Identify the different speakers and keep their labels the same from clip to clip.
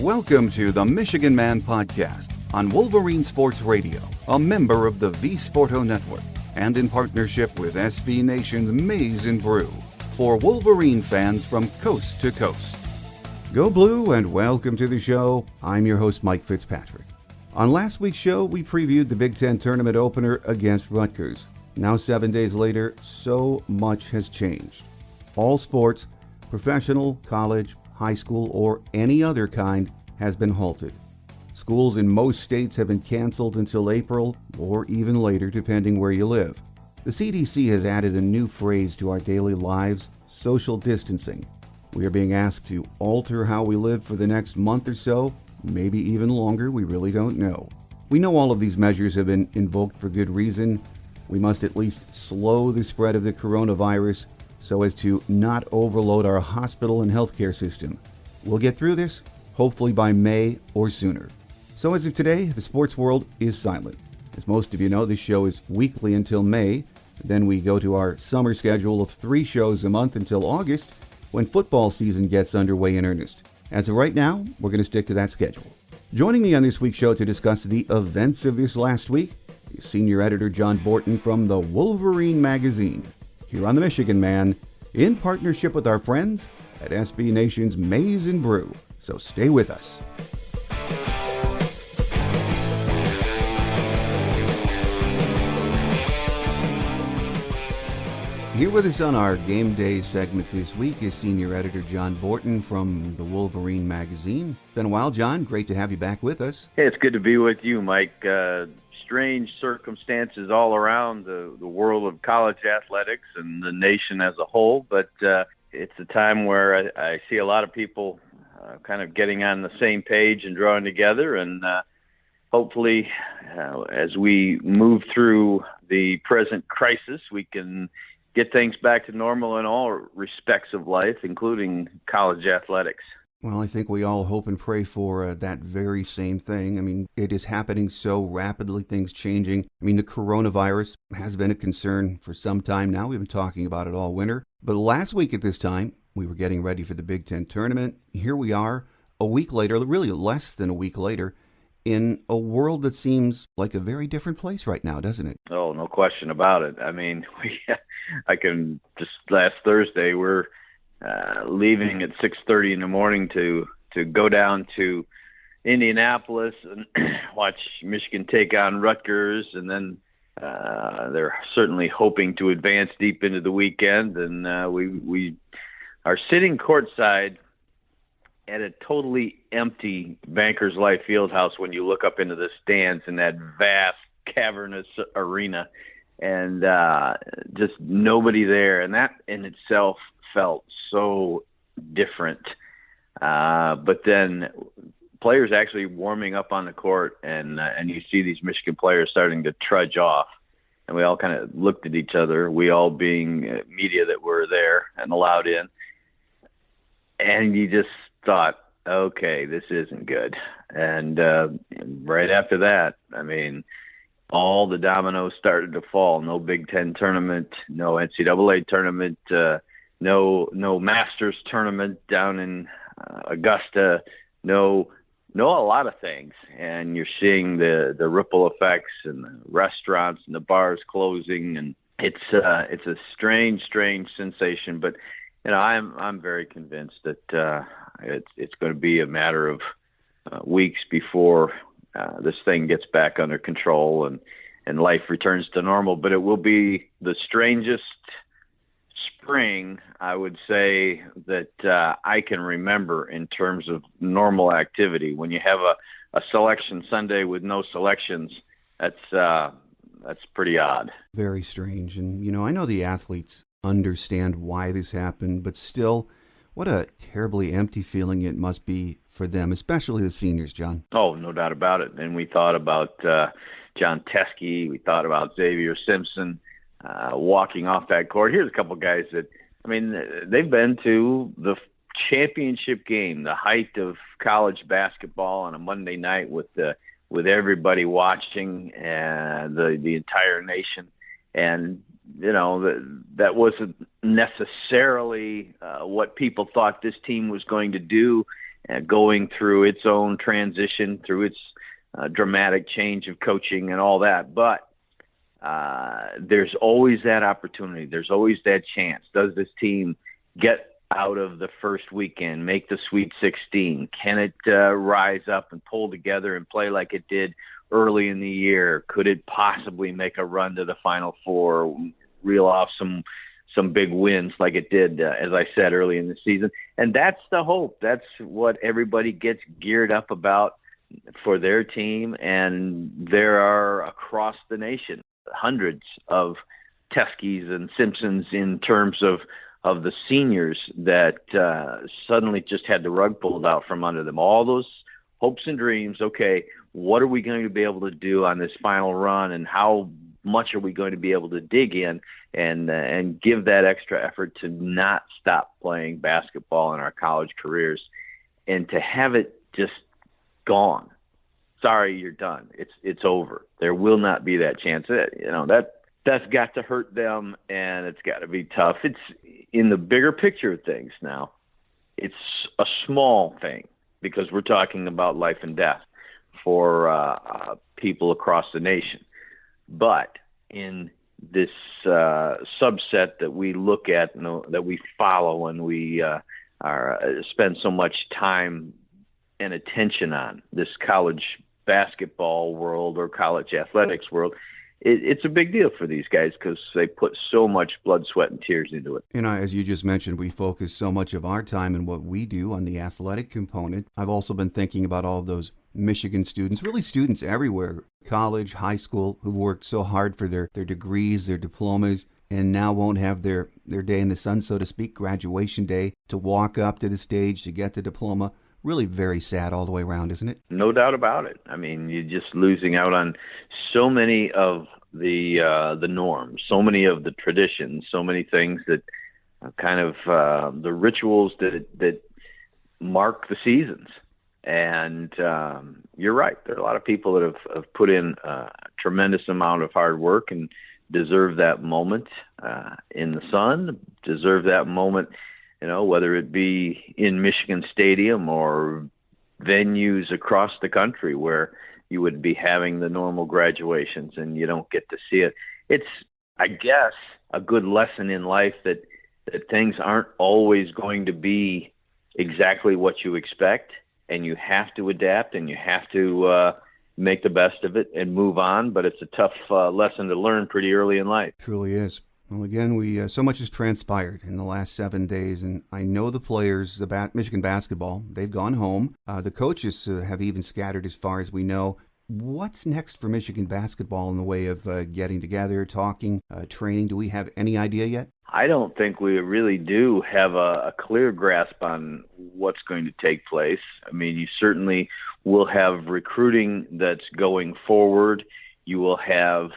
Speaker 1: Welcome to the Michigan Man Podcast on Wolverine Sports Radio, a member of the V Sporto Network, and in partnership with SB Nation's Maize and Brew, for Wolverine fans from coast to coast. Go Blue and welcome to the show. I'm your host, Mike Fitzpatrick. On last week's show, we previewed the Big Ten tournament opener against Rutgers. Now 7 days later, so much has changed. All sports, professional, college, high school, or any other kind, has been halted. Schools in most states have been canceled until April, or even later, depending where you live. The CDC has added a new phrase to our daily lives: social distancing. We are being asked to alter how we live for the next month or so, maybe even longer, we really don't know. We know all of these measures have been invoked for good reason. We must at least slow the spread of the coronavirus so as to not overload our hospital and healthcare system. We'll get through this, hopefully by May or sooner. So as of today, the sports world is silent. As most of you know, this show is weekly until May. Then we go to our summer schedule of 3 shows a month until August, when football season gets underway in earnest. As of right now, we're going to stick to that schedule. Joining me on this week's show to discuss the events of this last week is senior editor John Borton from the Wolverine Magazine, here on the Michigan Man, in partnership with our friends at SB Nation's Maize and Brew. So stay with us. Here with us on our Game Day segment this week is senior editor John Borton from the Wolverine Magazine. Been a while, John. Great to have you back with us.
Speaker 2: Hey, it's good to be with you, Mike. Strange circumstances all around the world of college athletics and the nation as a whole, but it's a time where I see a lot of people kind of getting on the same page and drawing together, and hopefully as we move through the present crisis, we can get things back to normal in all respects of life, including college athletics.
Speaker 1: Well, I think we all hope and pray for that very same thing. I mean, it is happening so rapidly, things changing. I mean, the coronavirus has been a concern for some time now. We've been talking about it all winter. But last week at this time, we were getting ready for the Big Ten tournament. Here we are, a week later, really less than a week later, in a world that seems like a very different place right now, doesn't it?
Speaker 2: Oh, no question about it. I mean, last Thursday, we're leaving at 6:30 in the morning to go down to Indianapolis and watch Michigan take on Rutgers, and then they're certainly hoping to advance deep into the weekend. And we are sitting courtside at a totally empty Bankers Life Fieldhouse when you look up into the stands in that vast, cavernous arena, and just nobody there. And that in itself felt so different. But then players actually warming up on the court, and you see these Michigan players starting to trudge off. And we all kind of looked at each other, we all being media that were there and allowed in. And you just thought, okay, this isn't good. And right after that, I mean, all the dominoes started to fall. No Big Ten tournament, no NCAA tournament, no Masters tournament down in Augusta, no a lot of things. And you're seeing the ripple effects and the restaurants and the bars closing, and it's a strange sensation. But you know, I'm very convinced that it's going to be a matter of weeks before this thing gets back under control and life returns to normal. But it will be the strangest spring, I would say, that I can remember in terms of normal activity. When you have a selection Sunday with no selections, that's pretty odd.
Speaker 1: Very strange. And, you know, I know the athletes understand why this happened, but still, what a terribly empty feeling it must be for them, especially the seniors, John.
Speaker 2: Oh, no doubt about it. And we thought about John Teskey. We thought about Xavier Simpson walking off that court. Here's a couple guys that, I mean, they've been to the championship game, the height of college basketball on a Monday night with everybody watching and the entire nation. And you know, that wasn't necessarily what people thought this team was going to do. going through its own transition, through its dramatic change of coaching and all that. But there's always that opportunity. There's always that chance. Does this team get out of the first weekend, make the Sweet 16? Can it rise up and pull together and play like it did early in the year? Could it possibly make a run to the Final Four, reel off some big wins like it did, as I said, early in the season? And that's the hope. That's what everybody gets geared up about for their team. And there are, across the nation, hundreds of Teskies and Simpsons in terms of the seniors that suddenly just had the rug pulled out from under them. All those hopes and dreams, okay, what are we going to be able to do on this final run, and how much are we going to be able to dig in and give that extra effort to not stop playing basketball in our college careers, and to have it just gone. Sorry, you're done. It's over. There will not be that chance. That's got to hurt them, and it's got to be tough. It's in the bigger picture of things now. It's a small thing because we're talking about life and death for people across the nation. But in this subset that we look at, that we follow, and we spend so much time and attention on, this college basketball world or college athletics world, it's a big deal for these guys because they put so much blood, sweat, and tears into it.
Speaker 1: As you just mentioned, we focus so much of our time and what we do on the athletic component. I've also been thinking about all those Michigan students, really students everywhere, college, high school, who've worked so hard for their degrees, their diplomas, and now won't have their day in the sun, so to speak, graduation day, to walk up to the stage to get the diploma. Really very sad all the way around, isn't it?
Speaker 2: No doubt about it. I mean, you're just losing out on so many of the norms, so many of the traditions, so many things that kind of the rituals that mark the seasons. And you're right. There are a lot of people that have put in a tremendous amount of hard work and deserve that moment in the sun, deserve that moment, whether it be in Michigan Stadium or venues across the country where you would be having the normal graduations and you don't get to see it. It's, I guess, a good lesson in life that things aren't always going to be exactly what you expect, and you have to adapt and you have to make the best of it and move on. But it's a tough lesson to learn pretty early in life.
Speaker 1: Truly is. Well, again, we so much has transpired in the last 7 days, and I know the players, Michigan basketball, they've gone home. The coaches have even scattered as far as we know. What's next for Michigan basketball in the way of getting together, talking, training? Do we have any idea yet?
Speaker 2: I don't think we really do have a clear grasp on what's going to take place. I mean, you certainly will have recruiting that's going forward. You will have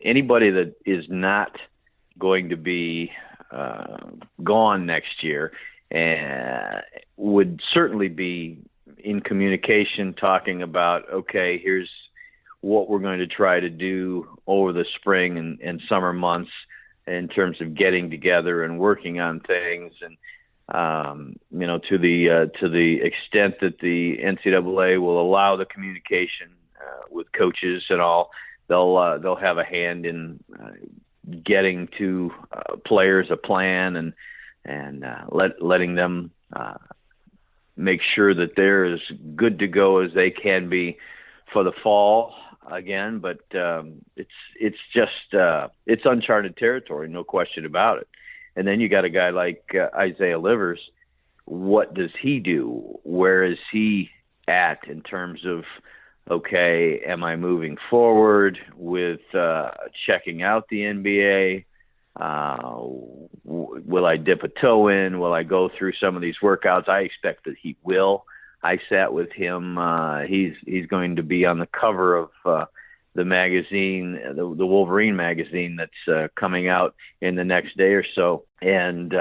Speaker 2: anybody that is not going to be gone next year would certainly be in communication, talking about, okay, here's what we're going to try to do over the spring and summer months in terms of getting together and working on things. And to the extent that the NCAA will allow the communication with coaches and all, they'll have a hand in getting to players a plan and letting them make sure that they're as good to go as they can be for the fall again. But it's uncharted territory, no question about it. And then you got a guy like Isaiah Livers. What does he do? Where is he at in terms of, okay, am I moving forward with checking out the NBA? Will I dip a toe in? Will I go through some of these workouts? I expect that he will. I sat with him. He's going to be on the cover of the magazine, the Wolverine Magazine, that's coming out in the next day or so. And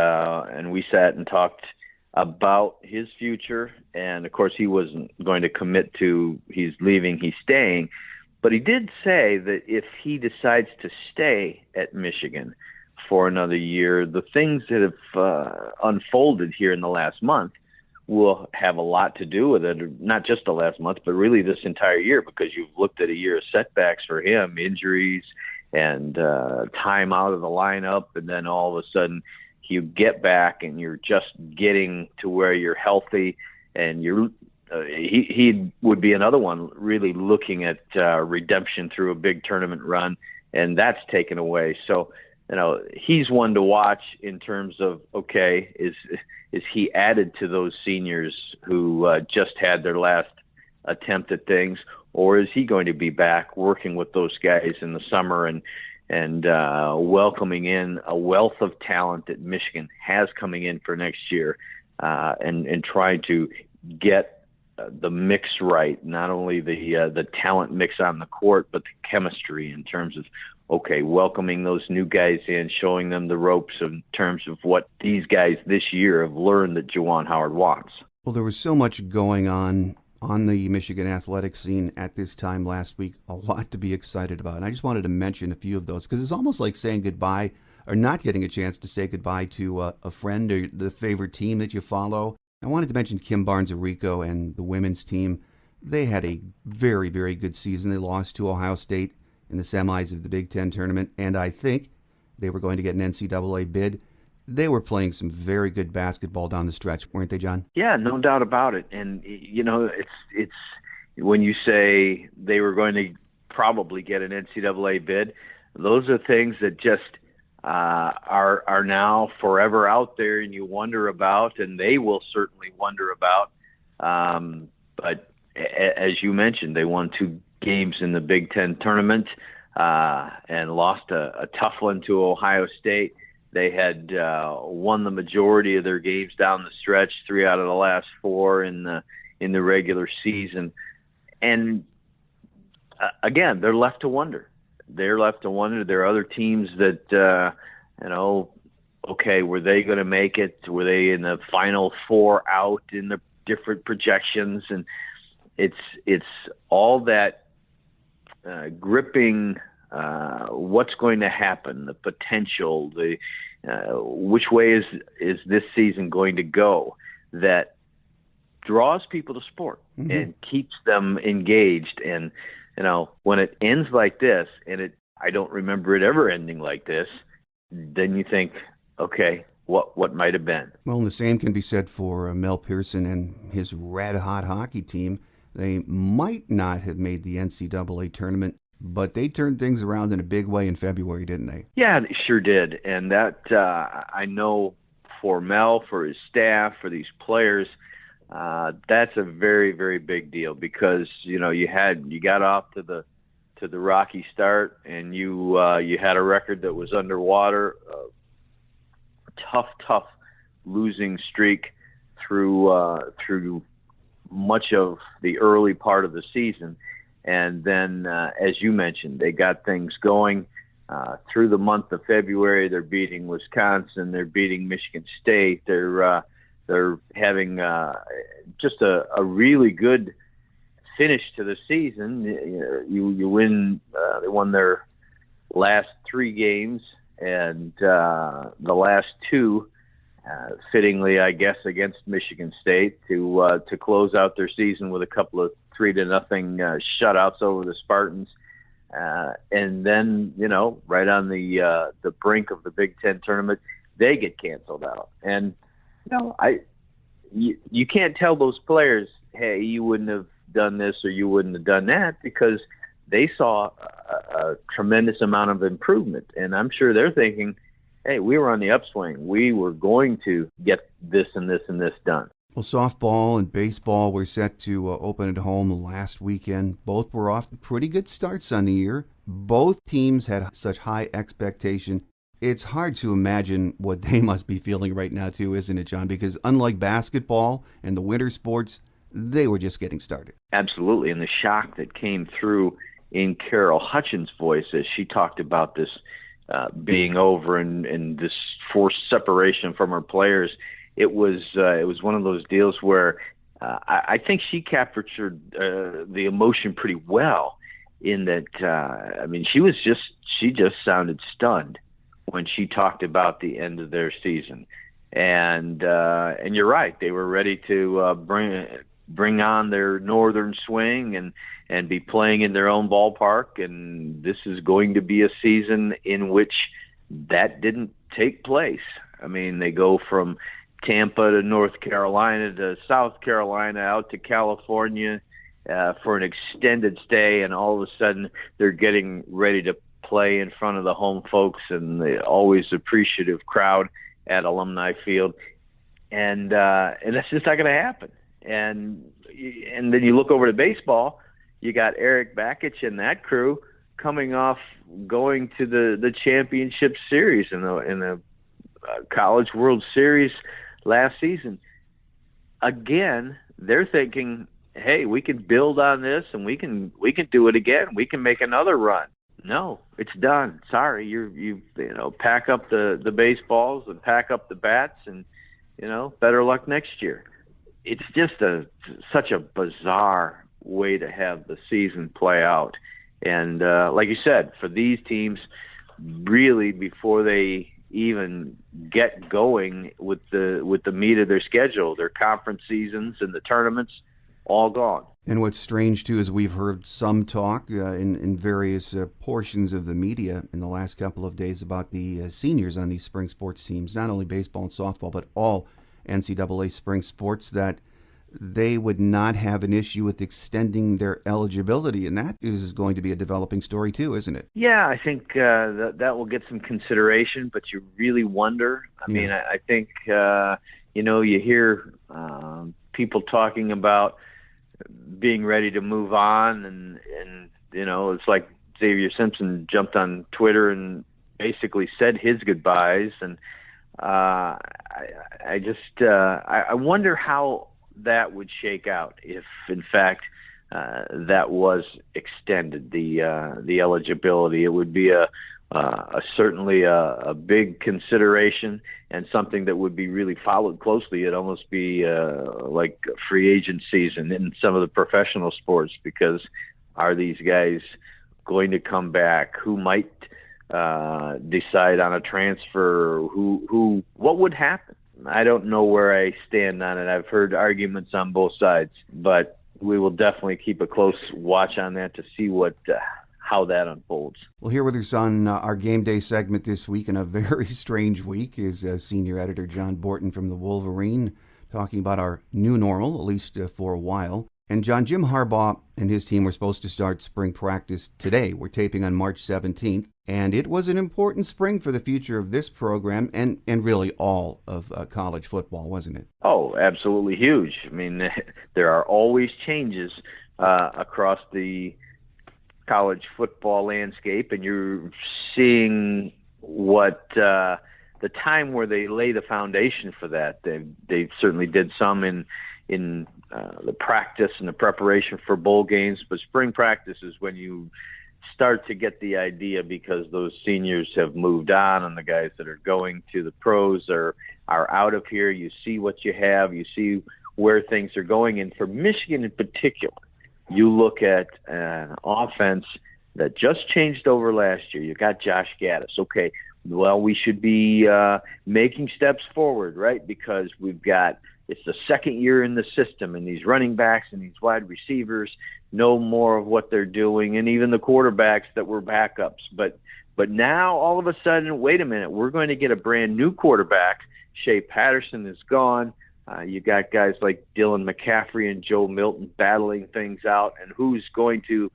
Speaker 2: we sat and talked about his future. And of course, he wasn't going to commit to he's leaving, he's staying. But he did say that if he decides to stay at Michigan for another year, the things that have unfolded here in the last month will have a lot to do with it, not just the last month, but really this entire year, because you've looked at a year of setbacks for him, injuries and time out of the lineup, and then all of a sudden you get back and you're just getting to where you're healthy, and he would be another one really looking at redemption through a big tournament run, and that's taken away. So, he's one to watch in terms of, okay, is he added to those seniors who just had their last attempt at things, or is he going to be back working with those guys in the summer and welcoming in a wealth of talent that Michigan has coming in for next year, and trying to get the mix right, not only the talent mix on the court, but the chemistry in terms of, okay, welcoming those new guys in, showing them the ropes in terms of what these guys this year have learned that Juwan Howard wants.
Speaker 1: Well, there was so much going on the Michigan athletics scene at this time last week, a lot to be excited about. And I just wanted to mention a few of those, because it's almost like saying goodbye or not getting a chance to say goodbye to a friend or the favorite team that you follow. I wanted to mention Kim Barnes-Arico and the women's team. They had a very, very good season. They lost to Ohio State in the semis of the Big Ten tournament, and I think they were going to get an NCAA bid. They were playing some very good basketball down the stretch, weren't they, John?
Speaker 2: Yeah, no doubt about it. And, it's when you say they were going to probably get an NCAA bid, those are things that just are now forever out there, and you wonder about, and they will certainly wonder about. But as you mentioned, they won 2 games in the Big Ten tournament and lost a tough one to Ohio State. They had won the majority of their games down the stretch, 3 out of the last 4 in the regular season. And again, they're left to wonder. There are other teams that, okay, were they going to make it? Were they in the final 4 out in the different projections? And it's all that gripping what's going to happen, the potential, which way is this season going to go, that draws people to sport and keeps them engaged. And when it ends like this, and I don't remember it ever ending like this, then you think, okay, what might have been.
Speaker 1: Well, and the same can be said for Mel Pearson and his red-hot hockey team. They might not have made the NCAA tournament, but they turned things around in a big way in February, didn't they? Yeah,
Speaker 2: they sure did. And that, I know for Mel, for his staff, for these players, that's a very, very big deal, because, you got off to the rocky start, and you had a record that was underwater, tough losing streak through much of the early part of the season. And then, as you mentioned, they got things going through the month of February. They're beating Wisconsin. They're beating Michigan State. They're having just a really good finish to the season. You win. They won their last 3 games, and the last 2, fittingly, I guess, against Michigan State to close out their season with a couple of 3-0 shutouts over the Spartans, and then right on the brink of the Big Ten tournament, they get canceled out. And you can't tell those players, hey, you wouldn't have done this or you wouldn't have done that, because they saw a tremendous amount of improvement, and I'm sure they're thinking, hey, we were on the upswing. We were going to get this and this and this done.
Speaker 1: Well, softball and baseball were set to open at home last weekend. Both were off to pretty good starts on the year. Both teams had such high expectation. It's hard to imagine what they must be feeling right now, too, isn't it, John? Because unlike basketball and the winter sports, they were just getting started.
Speaker 2: Absolutely, and the shock that came through in Carol Hutchins' voice as she talked about this being over and this forced separation from her players, it was one of those deals where I think she captured the emotion pretty well. In that, she just sounded stunned when she talked about the end of their season, And you're right, they were ready to bring on their northern swing and be playing in their own ballpark. And this is going to be a season in which that didn't take place. I mean, they go from Tampa to North Carolina to South Carolina out to California for an extended stay, and all of a sudden they're getting ready to play in front of the home folks and the always appreciative crowd at Alumni Field, and that's just not going to happen. And then you look over to baseball, you got Eric Bakich and that crew coming off going to the championship series in the College World Series last season. Again, they're thinking, hey, we can build on this and we can do it again. We can make another run. No, it's done. Sorry, you pack up the baseballs and pack up the bats, and better luck next year. It's just such a bizarre way to have the season play out. And like you said, for these teams, really before they even get going with the meat of their schedule, their conference seasons and the tournaments, all gone.
Speaker 1: And what's strange, too, is we've heard some talk in various portions of the media in the last couple of days about the seniors on these spring sports teams, not only baseball and softball, but all NCAA spring sports, that they would not have an issue with extending their eligibility. And that is going to be a developing story, too, isn't it?
Speaker 2: Yeah, I think that will get some consideration, but you really wonder. I mean, I think, you hear people talking about being ready to move on, and it's like Xavier Simpson jumped on Twitter and basically said his goodbyes, and I wonder how that would shake out if in fact that was extended, the eligibility. It would be certainly a big consideration and something that would be really followed closely. It'd almost be like a free agent season in some of the professional sports, because are these guys going to come back? Who might decide on a transfer? What would happen? I don't know where I stand on it. I've heard arguments on both sides, but we will definitely keep a close watch on that to see how that unfolds.
Speaker 1: Well, here with us on our Game Day segment this week, in a very strange week, is senior editor John Borton from the Wolverine, talking about our new normal, at least for a while. And John, Jim Harbaugh and his team were supposed to start spring practice today. We're taping on March 17th, and it was an important spring for the future of this program and really all of college football, wasn't it?
Speaker 2: Oh, absolutely huge. I mean, there are always changes across the college football landscape, and you're seeing what the time where they lay the foundation for that. They certainly did some in the practice and the preparation for bowl games, but spring practice is when you start to get the idea, because those seniors have moved on and the guys that are going to the pros are out of here. You see what you have, you see where things are going. And for Michigan in particular, you look at an offense that just changed over last year. You got Josh Gaddis. Okay, well, we should be making steps forward, right? Because it's the second year in the system, and these running backs and these wide receivers know more of what they're doing, and even the quarterbacks that were backups. But now all of a sudden, wait a minute, we're going to get a brand new quarterback. Shea Patterson is gone. You got guys like Dylan McCaffrey and Joe Milton battling things out, and who's going to,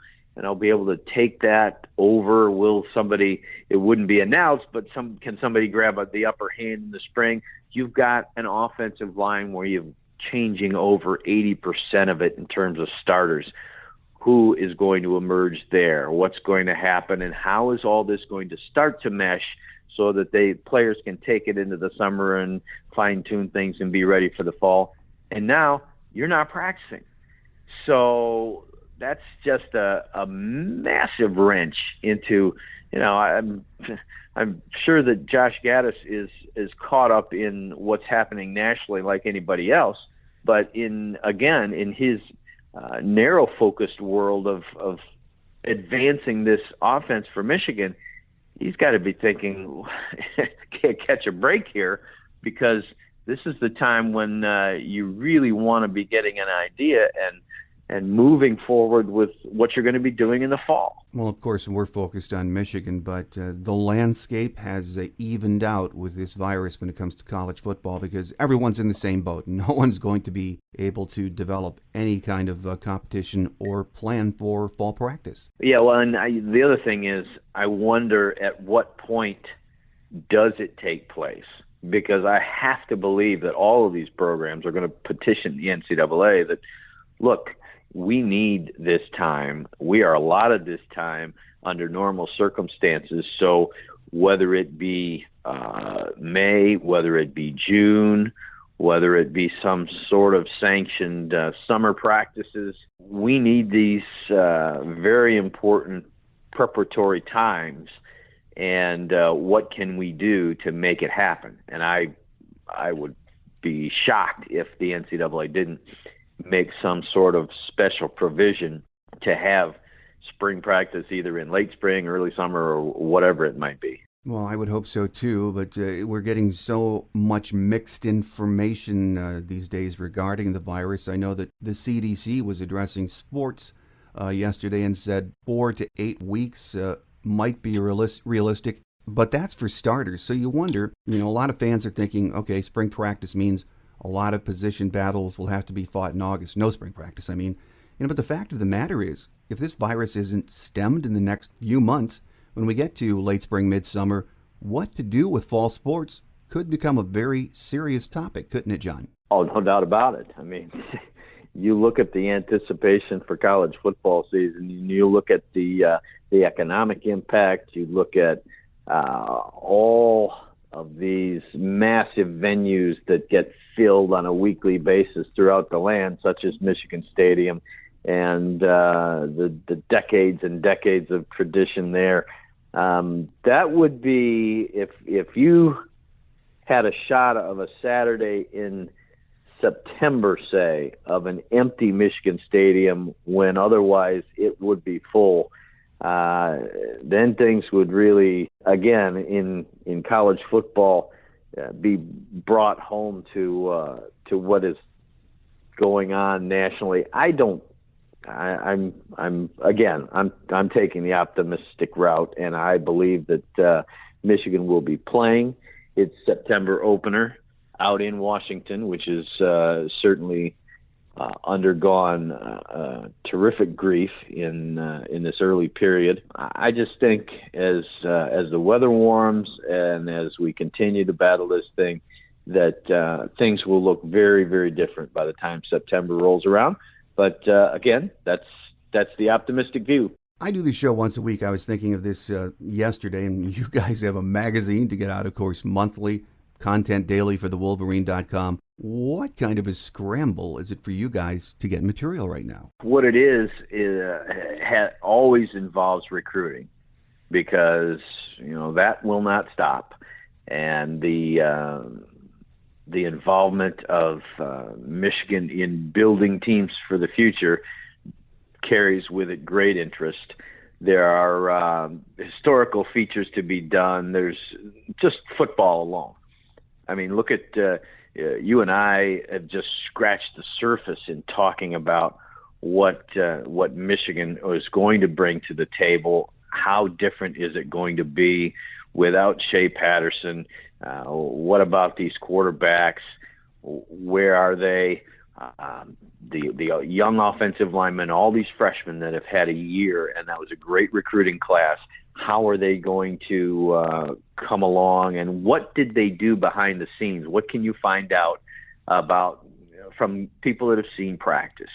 Speaker 2: be able to take that over? Will somebody? It wouldn't be announced, but can somebody grab the upper hand in the spring? You've got an offensive line where you're changing over 80% of it in terms of starters. Who is going to emerge there? What's going to happen? And how is all this going to start to mesh so that players can take it into the summer and fine-tune things and be ready for the fall? And now you're not practicing. So that's just a massive wrench into, I'm sure that Josh Gaddis is caught up in what's happening nationally like anybody else, but in his narrow-focused world of advancing this offense for Michigan, he's got to be thinking, can't catch a break here, because this is the time when you really want to be getting an idea and moving forward with what you're going to be doing in the fall.
Speaker 1: Well, of course, we're focused on Michigan, but the landscape has evened out with this virus when it comes to college football because everyone's in the same boat. No one's going to be able to develop any kind of competition or plan for fall practice.
Speaker 2: Yeah, well, and the other thing is, I wonder at what point does it take place? Because I have to believe that all of these programs are going to petition the NCAA that, look, we need this time. We are allotted this time under normal circumstances. So whether it be May, whether it be June, whether it be some sort of sanctioned summer practices, we need these very important preparatory times. And what can we do to make it happen? And I would be shocked if the NCAA didn't make some sort of special provision to have spring practice either in late spring, early summer, or whatever it might be.
Speaker 1: Well, I would hope so too, but we're getting so much mixed information these days regarding the virus. I know that the CDC was addressing sports yesterday and said 4 to 8 weeks might be realistic, but that's for starters. So you wonder, a lot of fans are thinking, okay, spring practice means a lot of position battles will have to be fought in August. No spring practice, but the fact of the matter is, if this virus isn't stemmed in the next few months, when we get to late spring, midsummer, what to do with fall sports could become a very serious topic, couldn't it, John?
Speaker 2: Oh, no doubt about it. You look at the anticipation for college football season, you look at the economic impact, you look at all of these massive venues that get filled on a weekly basis throughout the land, such as Michigan Stadium, and the decades and decades of tradition there. That would be, if you had a shot of a Saturday in September, say, of an empty Michigan Stadium when otherwise it would be full, then things would really, again, in college football, be brought home to what is going on nationally. I'm taking the optimistic route, and I believe that Michigan will be playing its September opener out in Washington, which is certainly undergone terrific grief in this early period. I just think as the weather warms and as we continue to battle this thing, that things will look very, very different by the time September rolls around. But again, that's the optimistic view.
Speaker 1: I do the show once a week. I was thinking of this yesterday, and you guys have a magazine to get out, of course, monthly, content daily for the Wolverine.com. What kind of a scramble is it for you guys to get material right now?
Speaker 2: What it is always involves recruiting, because that will not stop, and the involvement of Michigan in building teams for the future carries with it great interest. There are historical features to be done. There's just football alone. Look at you and I have just scratched the surface in talking about what Michigan is going to bring to the table. How different is it going to be without Shea Patterson? What about these quarterbacks? Where are they? The young offensive linemen, all these freshmen that have had a year, and that was a great recruiting class. How are they going to come along, and what did they do behind the scenes? What can you find out about from people that have seen practice?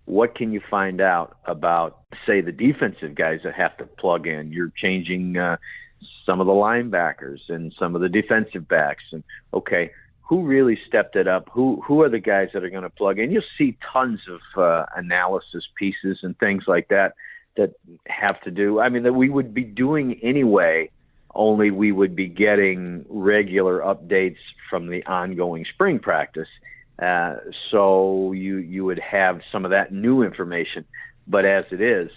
Speaker 2: What can you find out about, say, the defensive guys that have to plug in? You're changing some of the linebackers and some of the defensive backs, and okay, who really stepped it up? Who are the guys that are going to plug in? You'll see tons of analysis pieces and things like that have to do, that we would be doing anyway, only we would be getting regular updates from the ongoing spring practice. So you would have some of that new information. But as it is,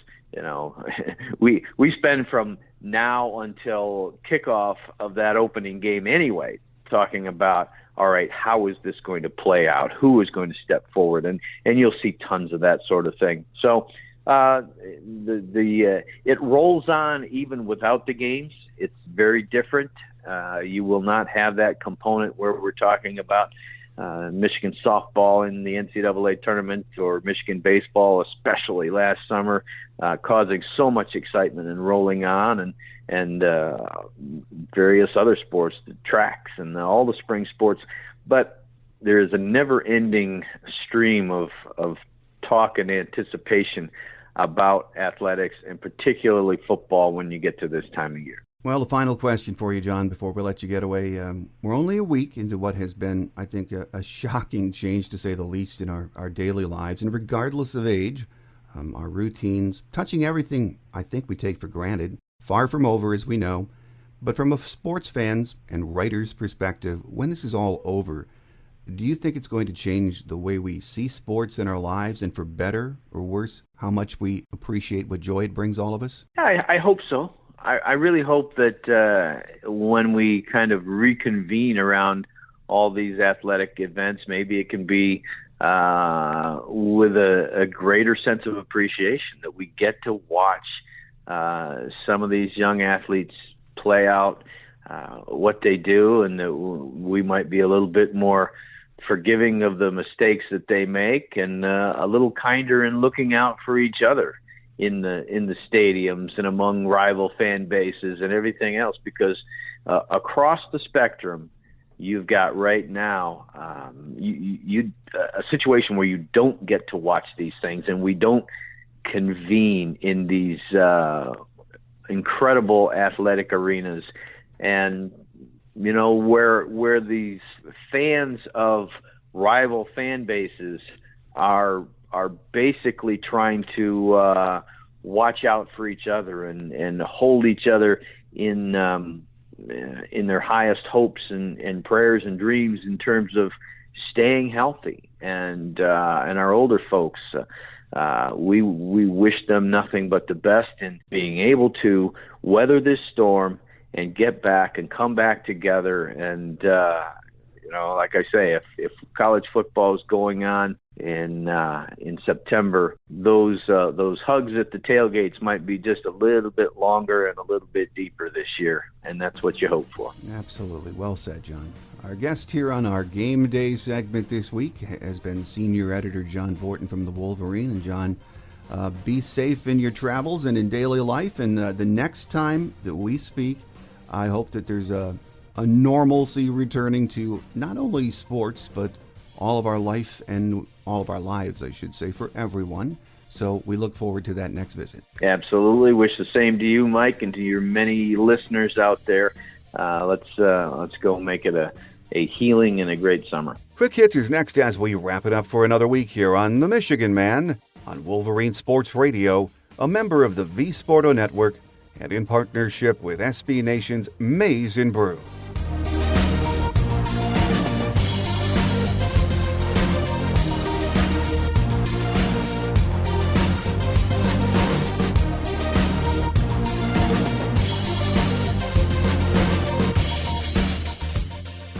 Speaker 2: we spend from now until kickoff of that opening game anyway talking about, all right, how is this going to play out? Who is going to step forward? And you'll see tons of that sort of thing. So it rolls on even without the games. It's very different. You will not have that component where we're talking about Michigan softball in the NCAA tournament, or Michigan baseball, especially last summer, causing so much excitement and rolling on, and various other sports, the tracks and all the spring sports. But there is a never-ending stream of talk and anticipation about athletics, and particularly football, when you get to this time of year.
Speaker 1: Well, the final question for you, John, before we let you get away. We're only a week into what has been, I think, a shocking change, to say the least, in our daily lives. And regardless of age, our routines, touching everything I think we take for granted, far from over, as we know. But from a sports fan's and writer's perspective, when this is all over, do you think it's going to change the way we see sports in our lives, and for better or worse, how much we appreciate what joy it brings all of us?
Speaker 2: Yeah, I hope so. I really hope that when we kind of reconvene around all these athletic events, maybe it can be with a greater sense of appreciation, that we get to watch some of these young athletes play out what they do, and that we might be a little bit more forgiving of the mistakes that they make, and a little kinder in looking out for each other in the stadiums and among rival fan bases and everything else, because across the spectrum, you've got right now a situation where you don't get to watch these things, and we don't convene in these incredible athletic arenas, and where these fans of rival fan bases are basically trying to watch out for each other and hold each other in their highest hopes and prayers and dreams in terms of staying healthy. And our older folks, we wish them nothing but the best in being able to weather this storm and get back and come back together. And like I say, if college football is going on in September, those hugs at the tailgates might be just a little bit longer and a little bit deeper this year, and that's what you hope for.
Speaker 1: Absolutely. Well said, John. Our guest here on our Game Day segment this week has been senior editor John Borton from the Wolverine. And John, be safe in your travels and in daily life, and the next time that we speak, I hope that there's a normalcy returning to not only sports, but all of our life and all of our lives, I should say, for everyone. So we look forward to that next visit. Absolutely. Wish the same to you, Mike, and to your many listeners out there. Let's go make it a healing and a great summer. Quick Hits is next as we wrap it up for another week here on The Michigan Man on Wolverine Sports Radio, a member of the V Sporto Network, and in partnership with SB Nation's Maize and Brew.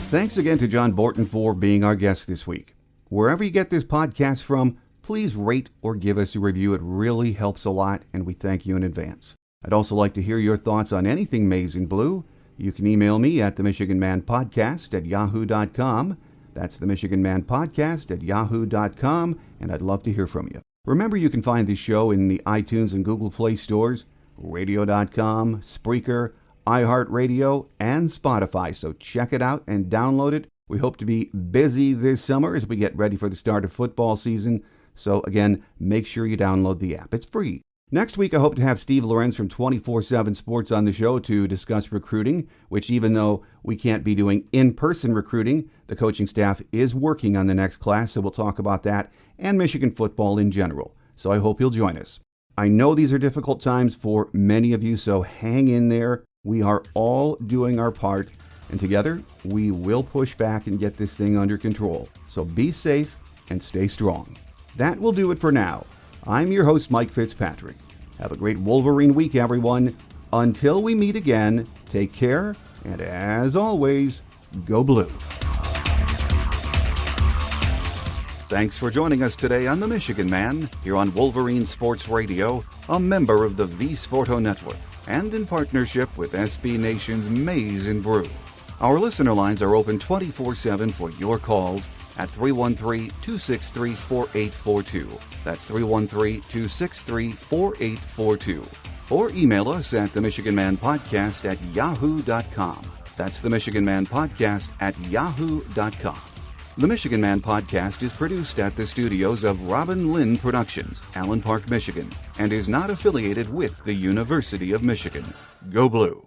Speaker 1: Thanks again to John Borton for being our guest this week. Wherever you get this podcast from, please rate or give us a review. It really helps a lot, and we thank you in advance. I'd also like to hear your thoughts on anything Maize and Blue. You can email me at themichiganmanpodcast@yahoo.com. That's themichiganmanpodcast@yahoo.com, and I'd love to hear from you. Remember, you can find this show in the iTunes and Google Play stores, radio.com, Spreaker, iHeartRadio, and Spotify. So check it out and download it. We hope to be busy this summer as we get ready for the start of football season. So again, make sure you download the app. It's free. Next week, I hope to have Steve Lorenz from 24/7 Sports on the show to discuss recruiting, which even though we can't be doing in-person recruiting, the coaching staff is working on the next class, so we'll talk about that and Michigan football in general. So I hope you'll join us. I know these are difficult times for many of you, so hang in there. We are all doing our part, and together we will push back and get this thing under control. So be safe and stay strong. That will do it for now. I'm your host, Mike Fitzpatrick. Have a great Wolverine week, everyone. Until we meet again, take care, and as always, Go Blue. Thanks for joining us today on The Michigan Man, here on Wolverine Sports Radio, a member of the V Sporto Network, and in partnership with SB Nation's Maize and Brew. Our listener lines are open 24/7 for your calls at 313-263-4842. That's 313-263-4842. Or email us at themichiganmanpodcast@yahoo.com. That's themichiganmanpodcast@yahoo.com. The Michigan Man Podcast is produced at the studios of Robin Lynn Productions, Allen Park, Michigan, and is not affiliated with the University of Michigan. Go Blue.